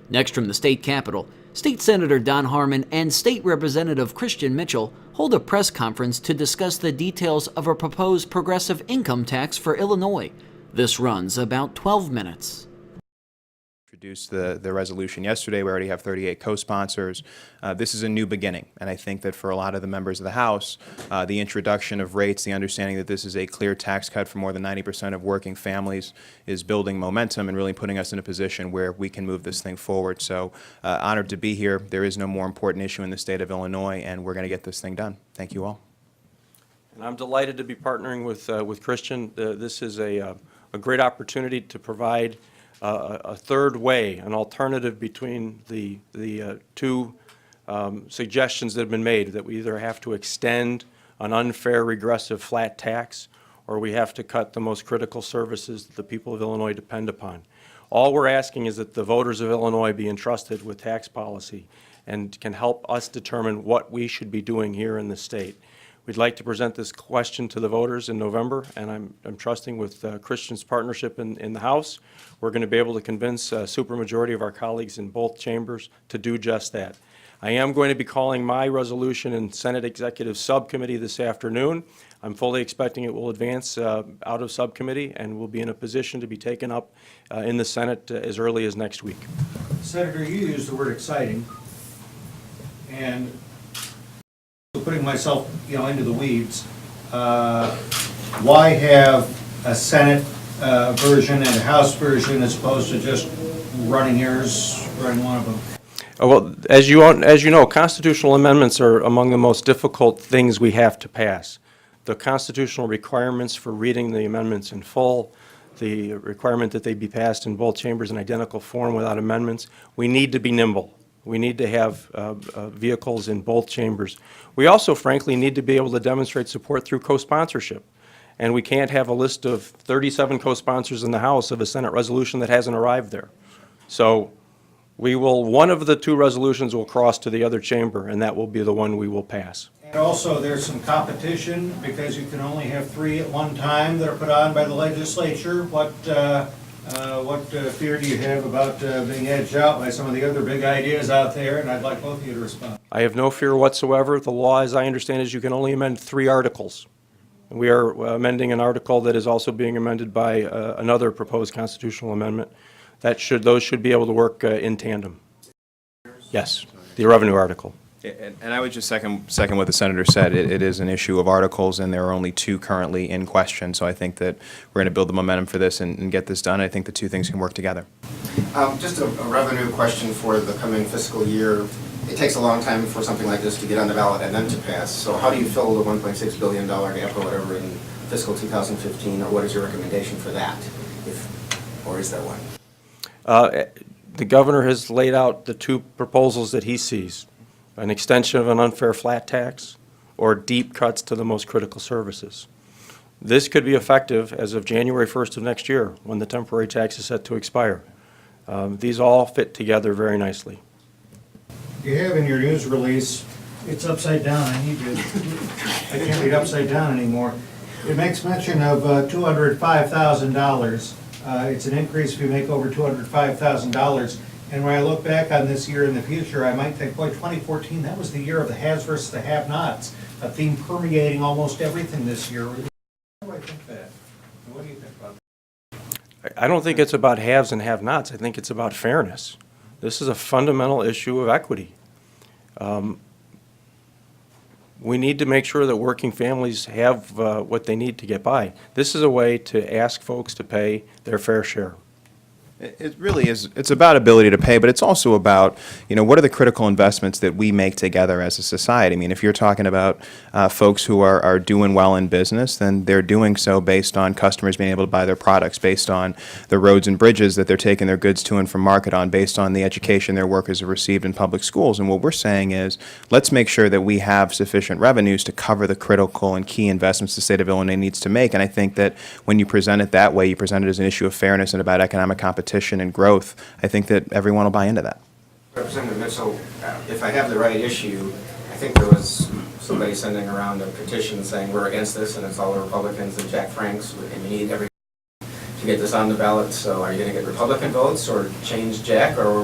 Next, from the state capitol, State Senator Don Harmon and State Representative Christian Mitchell hold a press conference to discuss the details of a proposed progressive income tax for Illinois. This runs about 12 minutes. Introduced the resolution yesterday. We already have 38 co-sponsors. This is a new beginning, and I think that for a lot of the members of the House, the introduction of rates, the understanding that this is a clear tax cut for more than 90% of working families is building momentum and really putting us in a position where we can move this thing forward. So honored to be here. There is no more important issue in the state of Illinois, and we're going to get this thing done. Thank you all. And I'm delighted to be partnering with Christian. This is a great opportunity to provide a third way, an alternative between the two suggestions that have been made, that we either have to extend an unfair regressive flat tax or we have to cut the most critical services that the people of Illinois depend upon. All we're asking is that the voters of Illinois be entrusted with tax policy and can help us determine what we should be doing here in the state. We'd like to present this question to the voters in November, and I'm trusting with Christian's partnership in the House, we're going to be able to convince a supermajority of our colleagues in both chambers to do just that. I am going to be calling my resolution in Senate Executive Subcommittee this afternoon. I'm fully expecting it will advance out of subcommittee and will be in a position to be taken up in the Senate as early as next week. Senator, you used the word exciting, and putting myself, into the weeds, why have a Senate version and a House version as opposed to just running yours, running one of them? Well, as you know, constitutional amendments are among the most difficult things we have to pass. The constitutional requirements for reading the amendments in full, the requirement that they be passed in both chambers in identical form without amendments. We need to be nimble. We need to have vehicles in both chambers. We also, frankly, need to be able to demonstrate support through co-sponsorship. And we can't have a list of 37 co-sponsors in the House of a Senate resolution that hasn't arrived there. So one of the two resolutions will cross to the other chamber, and that will be the one we will pass. And also, there's some competition because you can only have 3 at one time that are put on by the legislature. What fear do you have about being edged out by some of the other big ideas out there? And I'd like both of you to respond. I have no fear whatsoever. The law, as I understand, is you can only amend 3 articles. And we are amending an article that is also being amended by another proposed constitutional amendment. Those should be able to work in tandem. Yes, the revenue article. And I would just second what the senator said. It is an issue of articles, and there are only 2 currently in question. So I think that we're going to build the momentum for this and get this done. I think the 2 things can work together. Just a revenue question for the coming fiscal year. It takes a long time for something like this to get on the ballot and then to pass. So how do you fill the $1.6 billion gap or whatever in fiscal 2015, or what is your recommendation for that, or is there one? The governor has laid out the 2 proposals that he sees: an extension of an unfair flat tax or deep cuts to the most critical services. This could be effective as of January 1st of next year, when the temporary tax is set to expire. These all fit together very nicely. You have in your news release, it's upside down, I can't read upside down anymore. It makes mention of $205,000. It's an increase if you make over $205,000. And when I look back on this year in the future, I might think, boy, 2014, that was the year of the haves versus the have-nots, a theme permeating almost everything this year. Why do I think that? What do you think about that? I don't think it's about haves and have-nots. I think it's about fairness. This is a fundamental issue of equity. We need to make sure that working families have what they need to get by. This is a way to ask folks to pay their fair share. It really is. It's about ability to pay, but it's also about, what are the critical investments that we make together as a society? I mean, if you're talking about folks who are doing well in business, then they're doing so based on customers being able to buy their products, based on the roads and bridges that they're taking their goods to and from market on, based on the education their workers have received in public schools. And what we're saying is, let's make sure that we have sufficient revenues to cover the critical and key investments the state of Illinois needs to make. And I think that when you present it that way, you present it as an issue of fairness and about economic competition and growth, I think that everyone will buy into that. Representative Mitchell, if I have the right issue, I think there was somebody sending around a petition saying we're against this and it's all the Republicans and Jack Franks and you need everything to to get this on the ballot. So are you going to get Republican votes or change Jack, or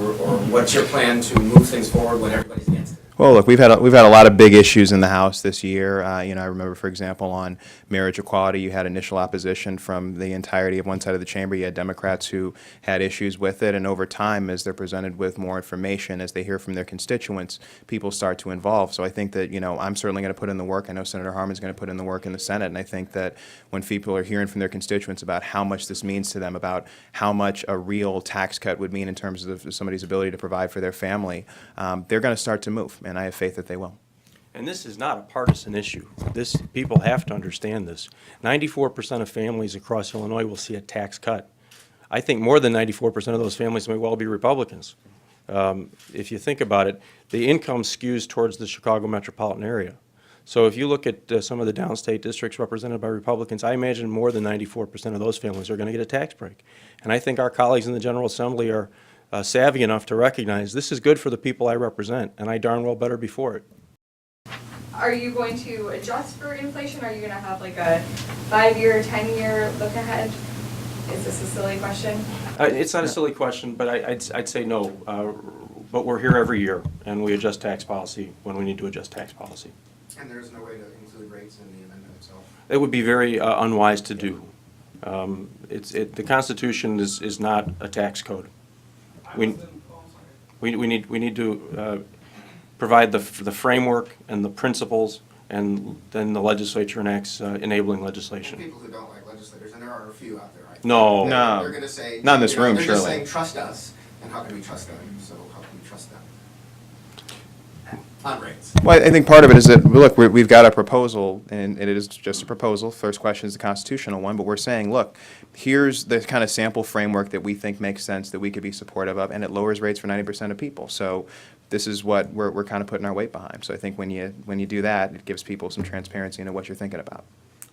what's your plan to move things forward when everybody's against it? Well, look, we've had a lot of big issues in the House this year. I remember, for example, on marriage equality, you had initial opposition from the entirety of one side of the chamber. You had Democrats who had issues with it, and over time, as they're presented with more information, as they hear from their constituents, people start to involve. So I think that, I'm certainly going to put in the work. I know Senator Harmon's going to put in the work in the Senate, and I think that when people are hearing from their constituents about how much this means to them, about how much a real tax cut would mean in terms of somebody's ability to provide for their family, they're going to start to move. And I have faith that they will. And this is not a partisan issue. People have to understand this. 94% of families across Illinois will see a tax cut. I think more than 94% of those families may well be Republicans. If you think about it, the income skews towards the Chicago metropolitan area. So if you look at some of the downstate districts represented by Republicans, I imagine more than 94% of those families are going to get a tax break. And I think our colleagues in the General Assembly are savvy enough to recognize this is good for the people I represent, and I darn well better be for it. Are you going to adjust for inflation? Are you going to have like a 5-year, 10-year look ahead? Is this a silly question? It's not a silly question, but I'd say no. But we're here every year, and we adjust tax policy when we need to adjust tax policy. And there's no way to include rates in the amendment itself? It would be very unwise to do. The Constitution is not a tax code. We need to provide the framework and the principles, and then the legislature enacts enabling legislation. People who don't like legislators, and there are a few out there, I think. No. No. They're going to say, Not in this room, they're just surely. saying, trust us, and how can we trust them? So how can we trust them? On rates. Well, I think part of it is that, look, we've got a proposal, and it is just a proposal. First question is the constitutional one, but we're saying, look, here's the kind of sample framework that we think makes sense, that we could be supportive of, and it lowers rates for 90% of people. So this is what we're kind of putting our weight behind. So I think when you do that, it gives people some transparency into what you're thinking about.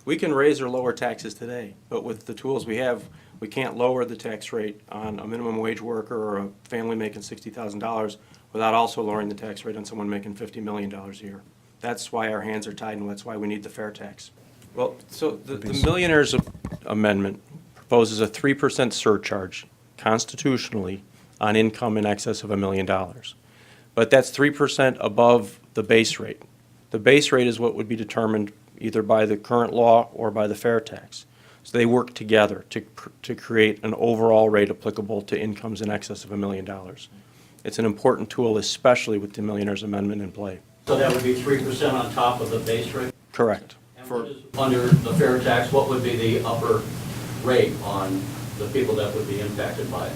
We can raise or lower taxes today, but with the tools we have, we can't lower the tax rate on a minimum wage worker or a family making $60,000 without also lowering the tax rate on someone making $50 million a year. That's why our hands are tied, and that's why we need the fair tax. Well, so the Millionaires Amendment proposes a 3% surcharge constitutionally on income in excess of $1 million. But that's 3% above the base rate. The base rate is what would be determined either by the current law or by the fair tax. So they work together to create an overall rate applicable to incomes in excess of $1 million. It's an important tool, especially with the Millionaires Amendment in play. So that would be 3% on top of the base rate? Correct. And what is, under the fair tax, what would be the upper rate on the people that would be impacted by it?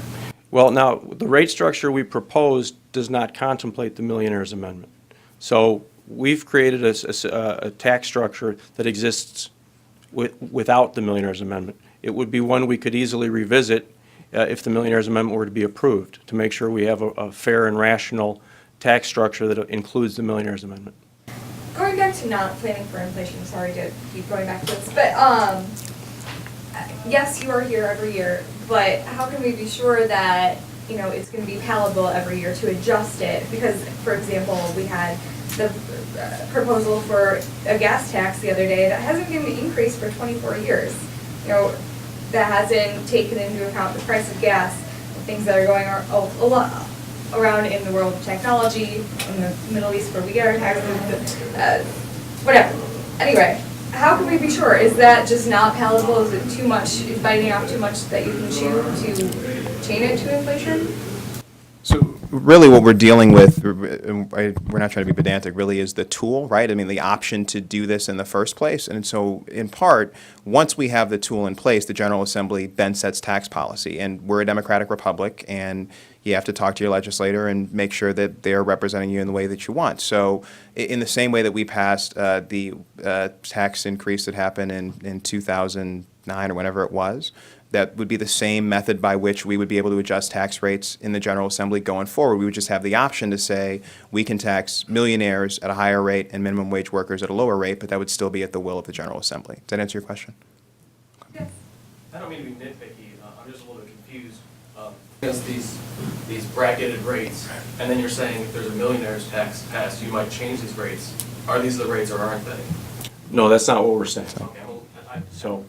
Well, now, the rate structure we proposed does not contemplate the Millionaires Amendment. So we've created a tax structure that exists without the Millionaires Amendment. It would be one we could easily revisit if the Millionaires Amendment were to be approved, to make sure we have a fair and rational tax structure that includes the Millionaires Amendment. Going back to not planning for inflation, sorry to keep going back to this, but yes, you are here every year, but how can we be sure that, it's going to be palatable every year to adjust it? Because, for example, we had the proposal for a gas tax the other day that hasn't been increased for 24 years. That hasn't taken into account the price of gas, and things that are going a lot around in the world of technology, in the Middle East where we get our taxes, whatever. Anyway, how can we be sure? Is that just not palatable? Is it too much, is biting off too much that you can chew to chain it to inflation? So really what we're dealing with, we're not trying to be pedantic, really is the tool, right? I mean, the option to do this in the first place. And so in part, once we have the tool in place, the General Assembly then sets tax policy. And we're a democratic republic, and you have to talk to your legislator and make sure that they're representing you in the way that you want. So in the same way that we passed the tax increase that happened in 2009 or whenever it was, that would be the same method by which we would be able to adjust tax rates in the General Assembly going forward. We would just have the option to say we can tax millionaires at a higher rate and minimum wage workers at a lower rate, but that would still be at the will of the General Assembly. Does that answer your question? Yes. I don't mean to be nitpicky, I'm just a little bit confused. Against these bracketed rates, and then you're saying if there's a millionaire's tax passed, you might change these rates. Are these the rates or aren't they? No, that's not what we're saying. Okay, well, So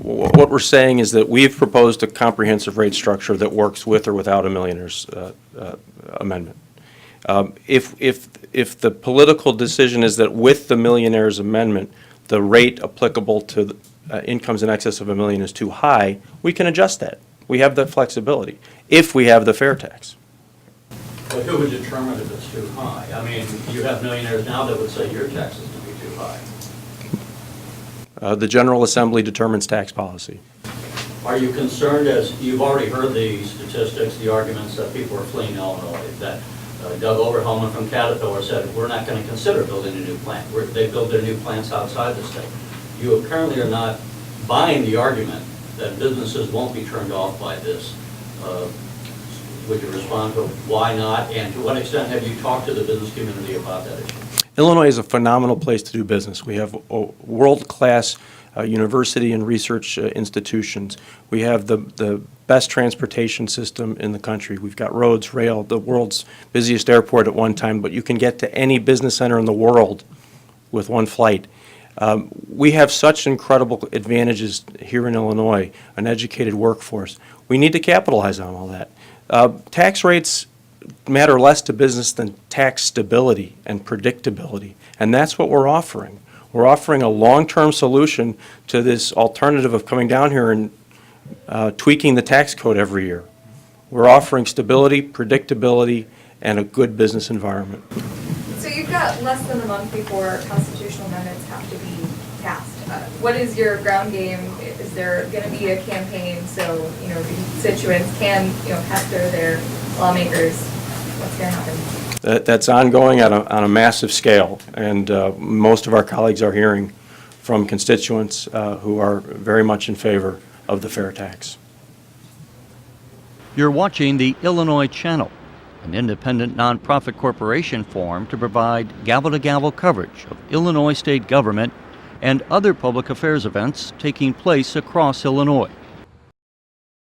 What we're saying is that we've proposed a comprehensive rate structure that works with or without a millionaire's amendment. If the political decision is that with the millionaire's amendment, the rate applicable to incomes in excess of $1 million is too high, we can adjust that. We have that flexibility, if we have the fair tax. But who would determine if it's too high? I mean, you have millionaires now that would say your tax is going to be too high. The General Assembly determines tax policy. Are you concerned, as you've already heard the statistics, the arguments that people are fleeing Illinois, that Doug Overhelman from Caterpillar said, we're not going to consider building a new plant. They build their new plants outside the state. You apparently are not buying the argument that businesses won't be turned off by this. Would you respond to why not, and to what extent have you talked to the business community about that issue? Illinois is a phenomenal place to do business. We have world-class university and research institutions. We have the best transportation system in the country. We've got roads, rail, the world's busiest airport at one time, but you can get to any business center in the world with one flight. We have such incredible advantages here in Illinois, an educated workforce. We need to capitalize on all that. Tax rates matter less to business than tax stability and predictability, and that's what we're offering. We're offering a long-term solution to this alternative of coming down here and tweaking the tax code every year. We're offering stability, predictability, and a good business environment. So you've got less than a month before constitutional amendments have to be passed. What is your ground game? Is there going to be a campaign so the constituents can pester their lawmakers? What's going to happen? That's ongoing on a massive scale, and most of our colleagues are hearing from constituents who are very much in favor of the fair tax. You're watching the Illinois Channel, an independent nonprofit corporation formed to provide gavel-to-gavel coverage of Illinois state government and other public affairs events taking place across Illinois.